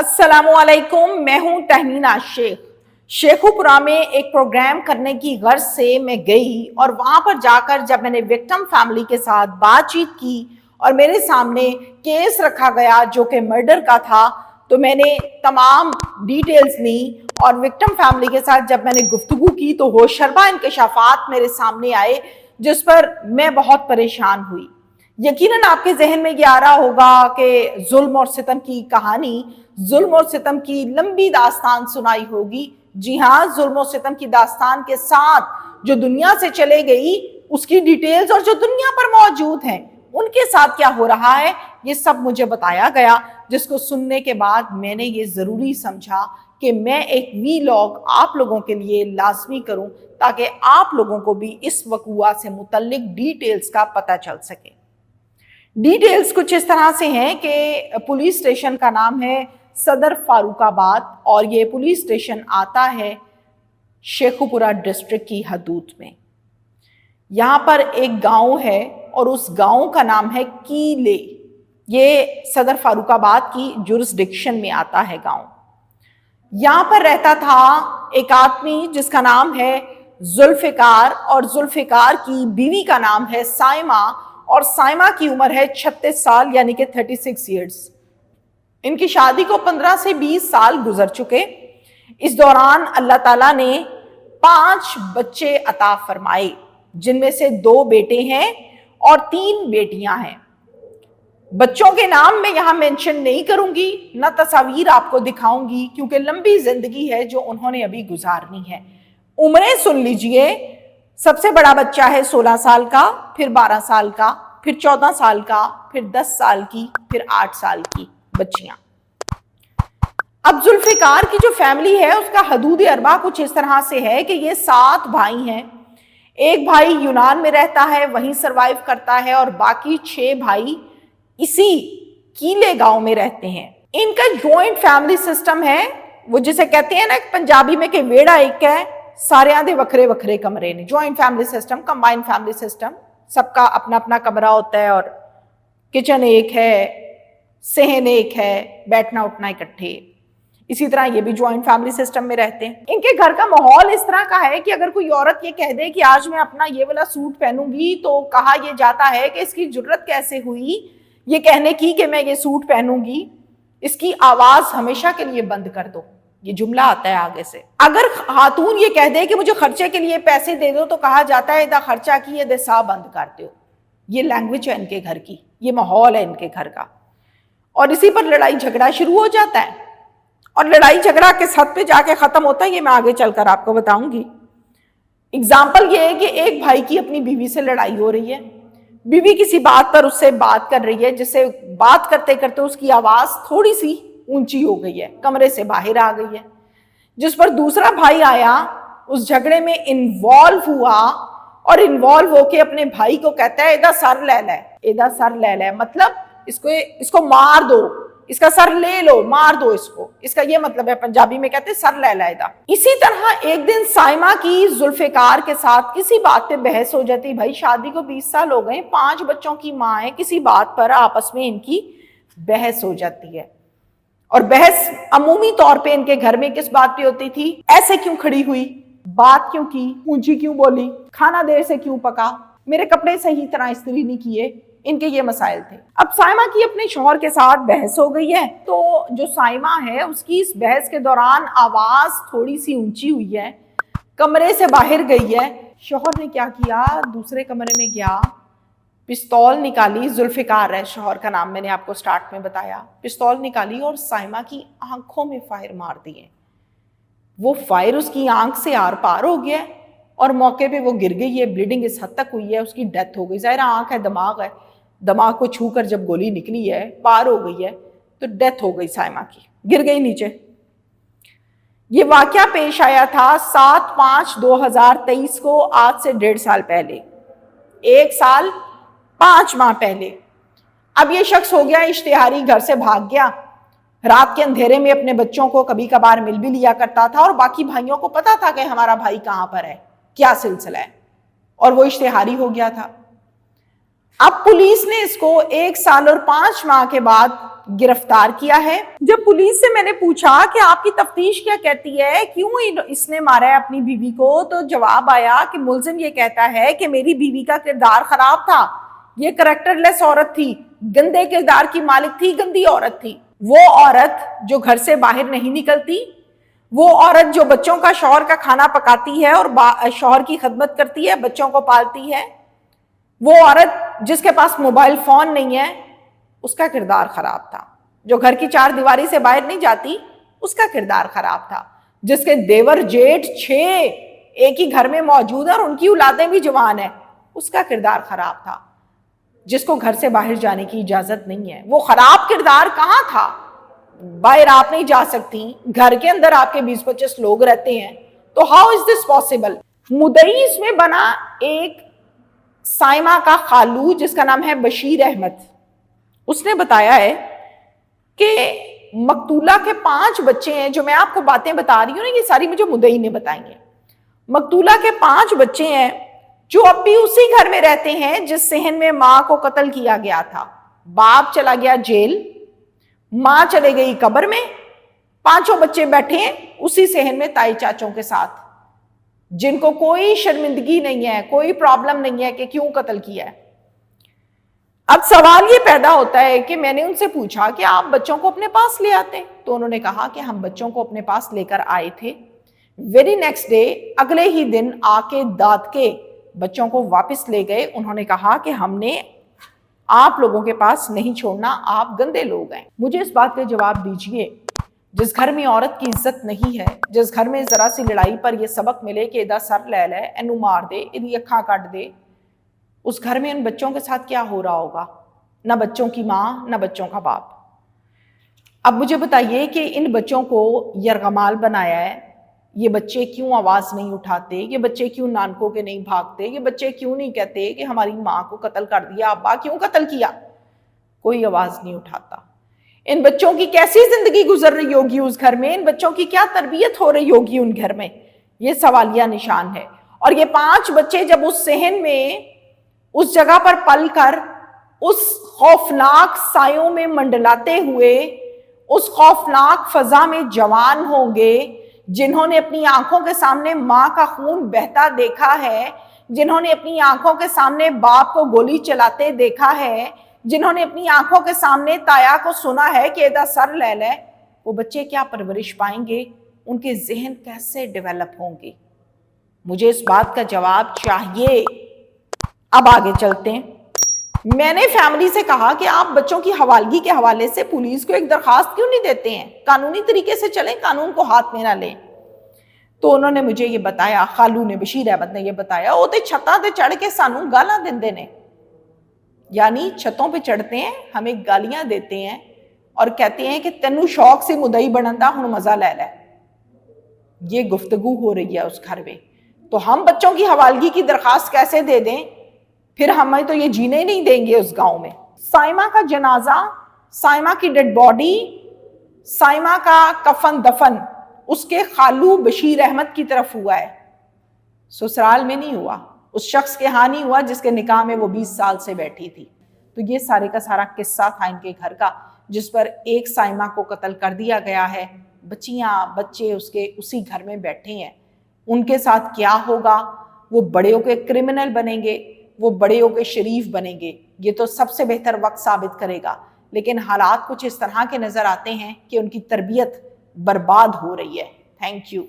अस्सलाम वालेकुम, मैं हूं तहमीना शेख। शेखुपुरा में एक प्रोग्राम करने की गर्ज से मैं गई और वहां पर जाकर जब मैंने विक्टिम फैमिली के साथ बातचीत की और मेरे सामने केस रखा गया जो कि मर्डर का था, तो मैंने तमाम डिटेल्स ली और विक्टिम फैमिली के साथ जब मैंने गुफ्तगू की तो होशरबा इंकशाफात मेरे सामने आए जिस पर मैं बहुत परेशान हुई। यकीनन आपके जहन में ये आ रहा होगा कि जुल्म और सितम की कहानी, जुल्म और सितम की लंबी दास्तान सुनाई होगी। जी हाँ, जुल्म और सितम की दास्तान के साथ जो दुनिया से चले गई उसकी डिटेल्स और जो दुनिया पर मौजूद हैं उनके साथ क्या हो रहा है ये सब मुझे बताया गया, जिसको सुनने के बाद मैंने ये जरूरी समझा कि मैं एक वीलॉग आप लोगों के लिए लाजमी करूं ताकि आप लोगों को भी इस वक़ुआ से मुतल्लिक डिटेल्स का पता चल सके। डिटेल्स कुछ इस तरह से हैं कि पुलिस स्टेशन का नाम है सदर फारूकाबाद और ये पुलिस स्टेशन आता है शेखुपुरा डिस्ट्रिक्ट की हदूद में। यहाँ पर एक गांव है और उस गांव का नाम है कीले। ये सदर फारूकाबाद की जुरिस्डिक्शन में आता है गांव। यहाँ पर रहता था एक आदमी जिसका नाम है जुल्फिकार और जुल्फिकार की बीवी का नाम है साइमा और साइमा की उम्र है 36 साल यानी कि 36 ईयर्स। इनकी शादी को 15 से 20 साल गुजर चुके। इस दौरान अल्लाह ताला ने 5 बच्चे अता फरमाए, जिनमें से 2 बेटे हैं और 3 बेटियां हैं। बच्चों के नाम मैं यहां मेंशन नहीं करूंगी, न तस्वीर आपको दिखाऊंगी क्योंकि लंबी जिंदगी है जो उन्होंने अभी गुजारनी है। उम्रें सुन लीजिए, सबसे बड़ा बच्चा है 16 साल का, फिर 12 साल का, फिर 14 साल का, फिर 10 साल की, फिर 8 साल की बच्चियां। अब जुल्फिकार की जो फैमिली है उसका हदूद अरबा कुछ इस तरह से है कि ये 7 भाई हैं। एक भाई यूनान में रहता है, वहीं सरवाइव करता है और बाकी 6 भाई इसी कीले गांव में रहते हैं। इनका जॉइंट फैमिली सिस्टम है, वो जिसे कहते हैं ना पंजाबी में कि वेड़ा एक है, सारियां दे वखरे वखरे कमरे ने। Joint family system, combined family system, सबका अपना अपना कमरा होता है और किचन एक है, सहन एक है, बैठना उठना इकट्ठे। इसी तरह ये भी जॉइंट फैमिली सिस्टम में रहते हैं। इनके घर का माहौल इस तरह का है कि अगर कोई औरत ये कह दे कि आज मैं अपना ये वाला सूट पहनूंगी तो कहा यह जाता है कि इसकी जुर्रत कैसे हुई ये कहने की कि मैं ये सूट पहनूंगी, इसकी आवाज हमेशा के लिए बंद कर दो, ये जुमला आता है आगे से। अगर खातून ये कह दे कि मुझे खर्चे के लिए पैसे दे दो तो कहा जाता है इदा खर्चा की ये सा बंद कर दो। ये लैंग्वेज है इनके घर की, ये माहौल है इनके घर का। और इसी पर लड़ाई झगड़ा शुरू हो जाता है और लड़ाई झगड़ा किस हद पे जाके खत्म होता है ये मैं आगे चलकर आपको बताऊंगी। एग्जाम्पल ये है कि एक भाई की अपनी बीवी से लड़ाई हो रही है। बीवी किसी बात पर उससे बात कर रही है, जिससे बात करते करते उसकी आवाज थोड़ी सी ऊंची हो गई है, कमरे से बाहर आ गई है, जिस पर दूसरा भाई आया, उस झगड़े में इन्वॉल्व हुआ और इन्वॉल्व होके अपने भाई को कहता है इधर सर ले ले, इधर सर ले ले, मतलब इसको मार दो, इसका सर ले लो, मार दो इसको, इसका ये मतलब है। पंजाबी में कहते हैं सर ले लाएदा। इसी तरह एक दिन साइमा की जुल्फिकार के साथ किसी बात पे बहस हो जाती। भाई शादी को 20 साल हो गए, 5 बच्चों की माँ है, किसी बात पर आपस में इनकी बहस हो जाती है। और बहस अमूमी तौर पे इनके घर में किस बात पे होती थी, ऐसे क्यों खड़ी हुई, बात क्यों की, ऊंची क्यों बोली, खाना देर से क्यों पका, मेरे कपड़े सही तरह इस्त्री नहीं किए, इनके ये मसाइल थे। अब साइमा की अपने शौहर के साथ बहस हो गई है, तो जो साइमा है उसकी इस बहस के दौरान आवाज थोड़ी सी ऊंची हुई है, कमरे से बाहर गई है। शौहर ने क्या किया, दूसरे कमरे में गया, पिस्तौल निकाली, जुल्फिकार है शौहर का नाम, मैंने आपको स्टार्ट में बताया। पिस्तौल निकाली और साइमा की आंखों में फायर मार दिए। वो फायर उसकी आंख से आर पार हो गया और मौके पे वो गिर गई है। ब्लीडिंग इस हद तक हुई है, उसकी डेथ हो गई। ज़ाहिर आंख है, दिमाग है, दिमाग को छूकर जब गोली निकली है, पार हो गई है, तो डेथ हो गई साइमा की, गिर गई नीचे। ये वाकया पेश आया था 7/5/2023 को, आज से 1.5 साल पहले, 1 साल 5 माह पहले। अब ये शख्स हो गया इश्तिहारी, घर से भाग गया। रात के अंधेरे में अपने बच्चों को कभी कभार मिल भी लिया करता था और बाकी भाइयों को पता था कि हमारा भाई कहां पर है, क्या सिलसिला है, और वो इश्तिहारी हो गया था। अब पुलिस ने इसको 1 साल और 5 माह के बाद गिरफ्तार किया है। जब पुलिस से मैंने पूछा कि आपकी तफ्तीश क्या कहती है, क्यों इसने मारा है अपनी बीवी को, तो जवाब आया कि मुलजिम ये कहता है कि मेरी बीवी का किरदार खराब था, ये करैक्टरलेस औरत थी, गंदे किरदार की मालिक थी, गंदी औरत थी। वो औरत जो घर से बाहर नहीं निकलती, वो औरत जो बच्चों का, शौहर का खाना पकाती है और शौहर की खिदमत करती है, बच्चों को पालती है, वो औरत जिसके पास मोबाइल फोन नहीं है, उसका किरदार खराब था। जो घर की चार दीवारी से बाहर नहीं जाती, उसका किरदार खराब था। जिसके देवर जेठ 6 एक ही घर में मौजूद है और उनकी औलादें भी जवान है, उसका किरदार खराब था। जिसको घर से बाहर जाने की इजाजत नहीं है, वो खराब किरदार कहां था? बाहर आप नहीं जा सकती, घर के अंदर आपके 20-25 लोग रहते हैं, तो हाउ इज दिस पॉसिबल? मुदई इसमें बना एक साइमा का खालू जिसका नाम है बशीर अहमद। उसने बताया है कि मकतूला के 5 बच्चे हैं। जो मैं आपको बातें बता रही हूं ना, ये सारी मुझे मुदई ने बताई हैं। मकतूला के 5 बच्चे हैं जो अब भी उसी घर में रहते हैं जिस सहन में मां को कत्ल किया गया था। बाप चला गया जेल, मां चले गई कब्र में, 5 बच्चे बैठे हैं उसी सहन में ताई चाचों के साथ, जिनको कोई शर्मिंदगी नहीं है, कोई प्रॉब्लम नहीं है कि क्यों कत्ल किया है। अब सवाल ये पैदा होता है कि मैंने उनसे पूछा कि आप बच्चों को अपने पास ले आते, तो उन्होंने कहा कि हम बच्चों को अपने पास लेकर आए थे। वेरी नेक्स्ट डे, अगले ही दिन आके दाद के बच्चों को वापस ले गए। उन्होंने कहा कि हमने आप लोगों के पास नहीं छोड़ना, आप गंदे लोग हैं। मुझे इस बात का जवाब दीजिए, जिस घर में औरत की इज्जत नहीं है, जिस घर में जरा सी लड़ाई पर यह सबक मिले कि इदा सर ले ले, एनू मार दे, इदी अखा काट दे, उस घर में इन बच्चों के साथ क्या हो रहा होगा? ना बच्चों की माँ, ना बच्चों का बाप। अब मुझे बताइए कि इन बच्चों को यरगमाल बनाया है, ये बच्चे क्यों आवाज नहीं उठाते, ये बच्चे क्यों नानकों के नहीं भागते, ये बच्चे क्यों नहीं कहते कि हमारी माँ को कत्ल कर दिया, अब्बा क्यों कत्ल किया? कोई आवाज नहीं उठाता। इन बच्चों की कैसी जिंदगी गुजर रही होगी उस घर में, इन बच्चों की क्या तरबियत हो रही होगी उन घर में, ये सवालिया निशान है। और ये 5 बच्चे जब उस सहन में, उस जगह पर पल कर, उस खौफनाक सायों में मंडलाते हुए, उस खौफनाक फजा में जवान होंगे, जिन्होंने अपनी आंखों के सामने मां का खून बहता देखा है, जिन्होंने अपनी आंखों के सामने बाप को गोली चलाते देखा है, जिन्होंने अपनी आंखों के सामने ताया को सुना है कि एदा सर ले ले, वो बच्चे क्या परवरिश पाएंगे? उनके जहन कैसे डेवलप होंगे? मुझे इस बात का जवाब चाहिए। अब आगे चलते हैं। मैंने फैमिली से कहा कि आप बच्चों की हवालगी के हवाले से पुलिस को एक दरखास्त क्यों नहीं देते हैं, कानूनी तरीके से चलें, कानून को हाथ में ना लें। तो उन्होंने मुझे ये बताया, खालू ने, बशीर अहमद ने ये बताया, वो तो छत्तां ते चढ़ के सानू गालां देंदे ने, यानी छतों पे चढ़ते हैं, हमें गालियां देते हैं और कहते हैं कि तेनू शौक से मुदई बनन दा, हुण मजा ले ले। ये गुफ्तगू हो रही है उस घर में। तो हम बच्चों की हवालगी की दरखास्त कैसे दे दें? फिर हमें तो ये जीने नहीं देंगे उस गांव में। साइमा का जनाजा, साइमा की डेड बॉडी, साइमा का कफन दफन उसके खालू बशीर अहमद की तरफ हुआ है, ससुराल में नहीं हुआ, उस शख्स के यहाँ नहीं हुआ जिसके निकाह में वो 20 साल से बैठी थी। तो ये सारे का सारा किस्सा था इनके घर का, जिस पर एक साइमा को कत्ल कर दिया गया है। बच्चियां बच्चे उसके उसी घर में बैठे हैं। उनके साथ क्या होगा? वो बड़े होके क्रिमिनल बनेंगे, वो बड़े होके शरीफ बनेंगे, ये तो सबसे बेहतर वक्त साबित करेगा। लेकिन हालात कुछ इस तरह के नजर आते हैं कि उनकी तरबियत बर्बाद हो रही है। Thank you.